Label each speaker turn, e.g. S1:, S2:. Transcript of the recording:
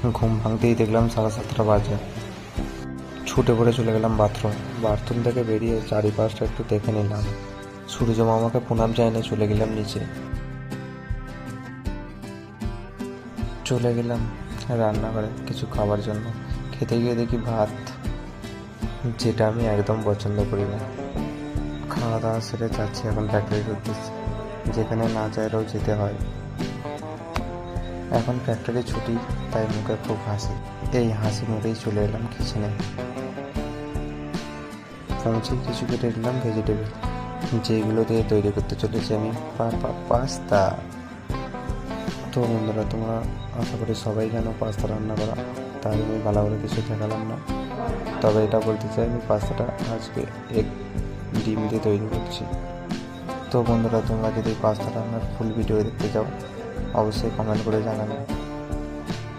S1: ঘুম ভাঙতেই দেখলাম 7:30 বাজে। ছুটে পড়ে চলে গেলাম বাথরুম থেকে বেরিয়ে চারিপাশটা একটু দেখে নিলাম। সূর্য মামাকে প্রণাম জানিয়ে চলে গেলাম নিচে। চলে গেলাম রান্নাঘরে কিছু খাবার জন্য। খেতে গিয়ে দেখি ভাত, যেটা আমি একদম পছন্দ করি না। খাওয়া দাওয়া সেরে যাচ্ছি এখন ফ্যাক্টরির উদ্দেশ্যে, যেখানে না চাইলেও যেতে হয়। এখন ফ্যাক্টরি ছুটি, তাই মুখে খুব হাসি। এই হাসি মুখেই চলে এলাম কিচেনে। পৌঁছে কিছু কেটে নিলাম ভেজিটেবল, যেগুলো দিয়ে তৈরি করতে চলেছি আমি পাস্তা। তো বন্ধুরা, তোমরা আশা করি সবাই জানো পাস্তা রান্না করা, তাই আমি ভালো করে কিছু দেখালাম না। তবে এটা বলতে চাই, আমি পাস্তাটা আজকে এগ ডিম দিয়ে তৈরি করছি। তো বন্ধুরা, তোমরা যদি পাস্তা রান্নার ফুল ভিডিও দেখতে চাও, অবশ্যই কমেন্ট করে জানাবে।